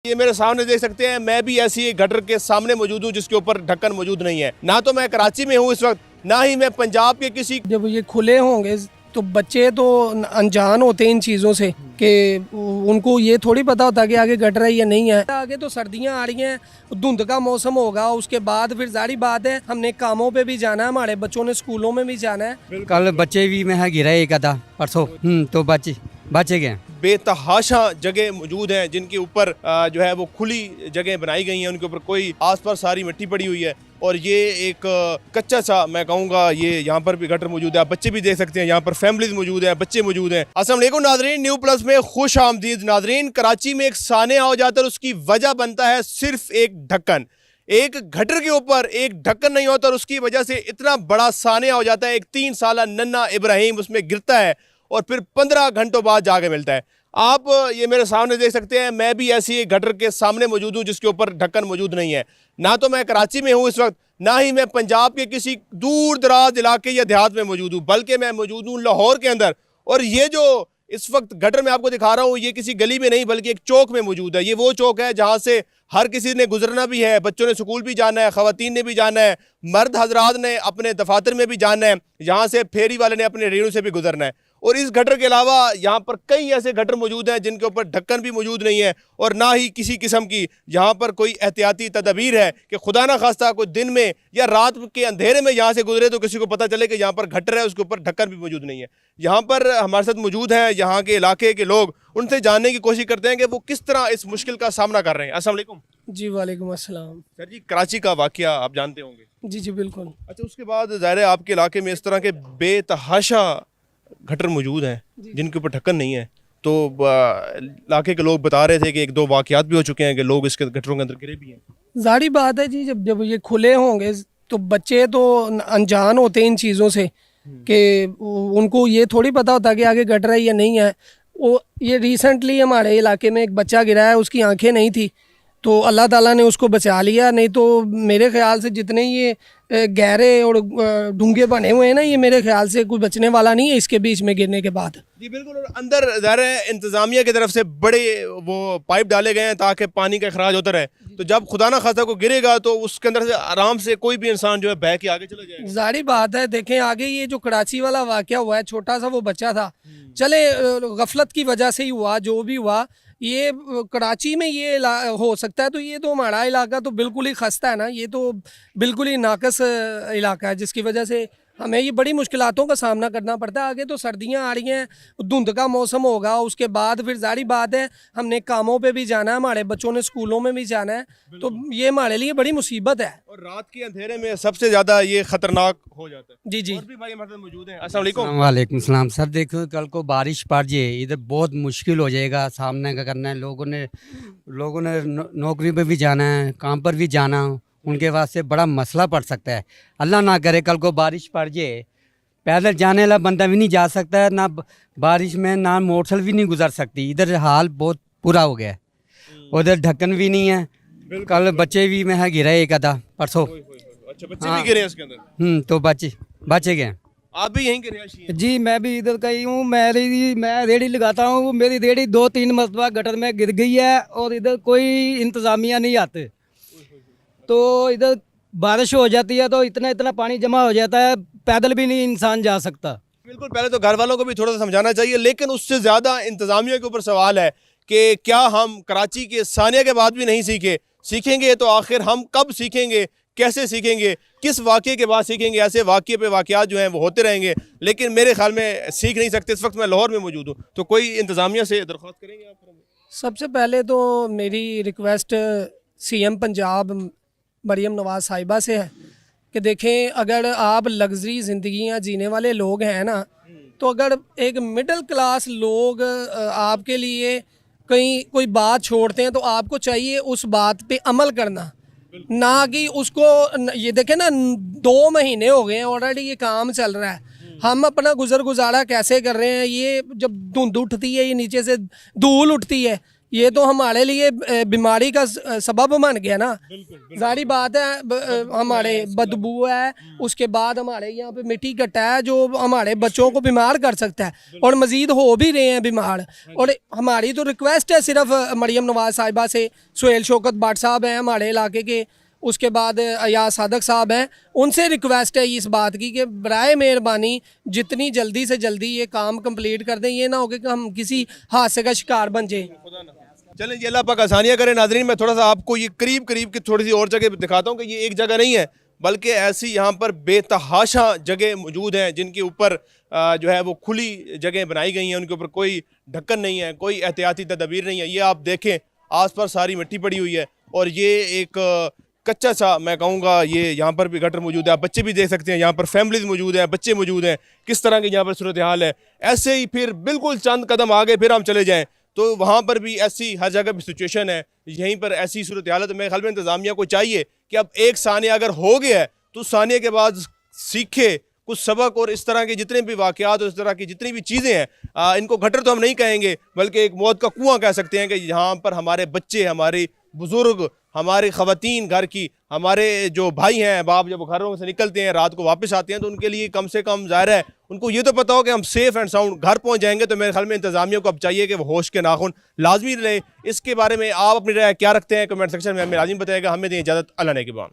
ये मेरे सामने देख सकते हैं, मैं भी ऐसी एक गटर के सामने मौजूद हूँ जिसके ऊपर ढक्कन मौजूद नहीं है। ना तो मैं कराची में हूँ इस वक्त, ना ही मैं पंजाब के किसी। जब ये खुले होंगे तो बच्चे तो अनजान होते हैं इन चीज़ों से कि उनको ये थोड़ी पता होता कि आगे गटर है या नहीं है। आगे तो सर्दियां आ रही हैं, धुंध का मौसम होगा, उसके बाद फिर जारी बात है हमने कामों पे भी जाना है, हमारे बच्चों ने स्कूलों में भी जाना है। कल बच्चे भी मैं गिरा एक आधा परसों तो बचे गए। बेतहाशा जगह मौजूद हैं जिनके ऊपर जो है वो खुली जगह बनाई गई हैं, उनके ऊपर कोई आसपास सारी मिट्टी पड़ी हुई है और ये एक कच्चा सा मैं कहूँगा ये यहाँ पर भी गटर मौजूद है। आप बच्चे भी देख सकते हैं, यहाँ पर फैमिलीज मौजूद हैं, बच्चे मौजूद हैं। अस्सलाम वालेकुम नाजरीन, न्यू प्लस में खुश आमदीद नाजरीन। कराची में एक सानिया हो जाता है, उसकी वजह बनता है सिर्फ एक ढक्कन। एक गटर के ऊपर एक ढक्कन नहीं होता और उसकी वजह से इतना बड़ा सानिया हो जाता है। एक 3 साल नन्ना इब्राहिम उसमें गिरता है और फिर 15 घंटों बाद जाके मिलता है। आप ये मेरे सामने देख सकते हैं, मैं भी ऐसी एक गटर के सामने मौजूद हूँ जिसके ऊपर ढक्कन मौजूद नहीं है। ना तो मैं कराची में हूँ इस वक्त, ना ही मैं पंजाब के किसी दूर दराज इलाके या देहात में मौजूद हूँ, बल्कि मैं मौजूद हूँ लाहौर के अंदर। और ये जो इस वक्त गटर में आपको दिखा रहा हूँ, ये किसी गली में नहीं बल्कि एक चौक में मौजूद है। ये वो चौक है जहाँ से हर किसी ने गुजरना भी है, बच्चों ने स्कूल भी जाना है, ख़वातीन ने भी जाना है, मर्द हजरात ने अपने दफातर में भी जाना है, यहाँ से फेरी वाले ने अपने रेड़ों से भी गुजरना है। और इस गटर के अलावा यहाँ पर कई ऐसे गटर मौजूद हैं जिनके ऊपर ढक्कन भी मौजूद नहीं है और ना ही किसी किस्म की यहाँ पर कोई एहतियाती तदबीर है कि खुदा ना खास्ता कोई दिन में या रात के अंधेरे में यहाँ से गुजरे तो किसी को पता चले कि यहाँ पर गटर है, उसके ऊपर ढक्कन भी मौजूद नहीं है। यहाँ पर हमारे साथ मौजूद हैं यहाँ के इलाके के लोग, उनसे जानने की कोशिश करते हैं कि वो किस तरह इस मुश्किल का सामना कर रहे हैं। अस्सलाम वालेकुम जी वालेकुम अस्सलाम। सर जी, कराची का वाकया आप जानते होंगे। जी जी बिल्कुल। अच्छा, उसके बाद ज़ाहिर है आपके इलाके में इस तरह के बेतहाशा गटर मौजूद हैं जिनके ऊपर ढक्कन नहीं है। तो इलाके के लोग बता रहे थे कि 1-2 वाकयात भी हो चुके हैं कि लोग इसके गटरों के अंदर गिरे भी हैं। जारी बात है जी, जब ये खुले होंगे तो बच्चे तो अनजान होते हैं इन चीज़ों से कि उनको ये थोड़ी पता होता कि आगे गटर है या नहीं है। वो ये रिसेंटली हमारे इलाके में एक बच्चा गिरा है, उसकी आंखें नहीं थी तो अल्लाह ताला ने उसको बचा लिया, नहीं तो मेरे ख्याल से जितने ये गहरे और डूंगे बने हुए हैं ना, ये मेरे ख्याल से कोई बचने वाला नहीं है इसके बीच में गिरने के बाद। जी बिल्कुल। और अंदर ज़ाहिर है इंतज़ामिया की तरफ से बड़े वो पाइप डाले गए हैं ताकि पानी का अखराज होता रहे। तो जब खुदा ना खास्ता को गिरेगा तो उसके अंदर से आराम से कोई भी इंसान जो है बह के आगे चला जाएगा। जारी बात है, देखें आगे ये जो कराची वाला वाकया हुआ है, छोटा सा वो बच्चा था, चले गफलत की वजह से ही हुआ, जो भी हुआ ये कराची में ये हो सकता है, तो ये तो हमारा इलाका तो बिल्कुल ही खस्ता है ना, ये तो बिल्कुल ही नाकस इलाका है जिसकी वजह से हमें ये बड़ी मुश्किलातों का सामना करना पड़ता है। आगे तो सर्दियां आ रही हैं, धुंध का मौसम होगा, उसके बाद फिर जारी बात है हमने कामों पे भी जाना है, हमारे बच्चों ने स्कूलों में भी जाना है, तो ये हमारे लिए बड़ी मुसीबत है। और रात के अंधेरे में सबसे ज़्यादा ये खतरनाक हो जाता है। जी जी। और भी भाई हमारे साथ मौजूद हैं। अस्सलाम वालेकुम। वालेकुम सलाम। सर देखो कल को बारिश पड़ जाए इधर बहुत मुश्किल हो जाएगा, सामने का करना है। लोगों ने नौकरी पे भी जाना है, काम पर भी जाना, उनके वास्ते बड़ा मसला पड़ सकता है। अल्लाह ना करे कल को बारिश पड़ जाए, पैदल जाने वाला बंदा भी नहीं जा सकता है, ना बारिश में ना मोटरसाइकिल भी नहीं गुजर सकती। इधर हाल बहुत बुरा हो गया है, उधर ढक्कन भी नहीं है। कल बच्चे भी मैं गिरा एक आधा परसों। अच्छा, बच्चे भी गिरे हैं इसके अंदर। तो बचे गए। आप भी यहीं के रिहायशी हैं? जी मैं भी इधर का ही हूँ। मैं रेडी लगाता हूँ, मेरी रेडी 2-3 मरतबा गटर में गिर गई है और इधर कोई इंतज़ामिया नहीं आते। तो इधर बारिश हो जाती है तो इतना पानी जमा हो जाता है, पैदल भी नहीं इंसान जा सकता। बिल्कुल। पहले तो घर वालों को भी थोड़ा सा समझाना चाहिए, लेकिन उससे ज़्यादा इंतज़ामिया के ऊपर सवाल है कि क्या हम कराची के सानिया के बाद भी नहीं सीखेंगे तो आखिर हम कब सीखेंगे, कैसे सीखेंगे, किस वाक़े के बाद सीखेंगे? ऐसे वाक़े पे वाक़यात जो हैं वो होते रहेंगे, लेकिन मेरे ख्याल में सीख नहीं सकते। इस वक्त मैं लाहौर में मौजूद हूँ, तो कोई इंतज़ामिया से दरख्वास्त करेंगे आप? सबसे पहले तो मेरी रिक्वेस्ट सीएम पंजाब मरियम नवाज़ साहिबा से है कि देखें, अगर आप लग्जरी ज़िंदगियाँ जीने वाले लोग हैं ना, तो अगर एक मिडिल क्लास लोग आपके लिए कहीं कोई बात छोड़ते हैं तो आपको चाहिए उस बात पे अमल करना, ना कि उसको ये देखें ना 2 महीने हो गए हैं ऑलरेडी ये काम चल रहा है, हम अपना गुजारा कैसे कर रहे हैं? ये जब धुंध उठती है, ये नीचे से धूल उठती है, ये तो हमारे लिए बीमारी का सबब बन गया ना। जारी बात है हमारे बदबू है, उसके बाद हमारे यहाँ पे मिट्टी कट्टा है जो हमारे बच्चों को बीमार कर सकता है और मजीद हो भी रहे हैं बीमार। और हमारी तो रिक्वेस्ट है सिर्फ मरियम नवाज साहिबा से, सुहेल शौकत भट्ट साहब हैं हमारे इलाके के, उसके बाद अयाज सादक साहब हैं, उनसे रिक्वेस्ट है इस बात की कि बराए मेहरबानी जितनी जल्दी से जल्दी ये काम कंप्लीट कर दें, ये ना हो कि हम किसी हादसे का शिकार बन जाए। चलें जी, अल्लाह पाक आसानियाँ करें। नाज़रीन, मैं थोड़ा सा आपको ये करीब करीब की थोड़ी सी और जगह दिखाता हूँ कि ये एक जगह नहीं है, बल्कि ऐसी यहाँ पर बेतहाशा जगह मौजूद हैं जिनके ऊपर जो है वो खुली जगह बनाई गई हैं, उनके ऊपर कोई ढक्कन नहीं है, कोई एहतियाती तदबीर नहीं है। ये आप देखें, आस पास सारी मिट्टी पड़ी हुई है और ये एक कच्चा सा मैं कहूँगा, ये यहाँ पर भी गटर मौजूद है। आप बच्चे भी देख सकते हैं, यहाँ पर फैमिलीज मौजूद हैं, बच्चे मौजूद हैं, किस तरह की यहाँ पर सूरत हाल है। ऐसे ही फिर बिल्कुल चंद कदम आगे फिर हम चले जाएँ तो वहाँ पर भी ऐसी हर जगह भी सिचुएशन है, यहीं पर ऐसी सूरत हालत। मेरे ख्याल में इंतज़ामिया को चाहिए कि अब एक सानिया अगर हो गया है तो सानिया के बाद सीखे कुछ सबक, और इस तरह के जितने भी वाक़यात और इस तरह की जितनी भी चीज़ें हैं, इनको गटर तो हम नहीं कहेंगे बल्कि एक मौत का कुआं कह सकते हैं कि यहाँ पर हमारे बच्चे, हमारे बुज़ुर्ग, हमारी ख़वातीन घर की, हमारे जो भाई हैं बाप, जब घरों से निकलते हैं रात को वापस आते हैं तो उनके लिए कम से कम ज़ाहिर है उनको ये तो पता हो कि हम सेफ़ एंड साउंड घर पहुँच जाएंगे। तो मेरे ख्याल में इंतज़ामिया को अब चाहिए कि वो होश के नाखून लाजमी रहे। इसके बारे में आप अपनी राय क्या रखते हैं कमेंट सेक्शन में हमें लाजमी बताएगा। हमें दें इजाज़त, अल्लाह ने के बाद।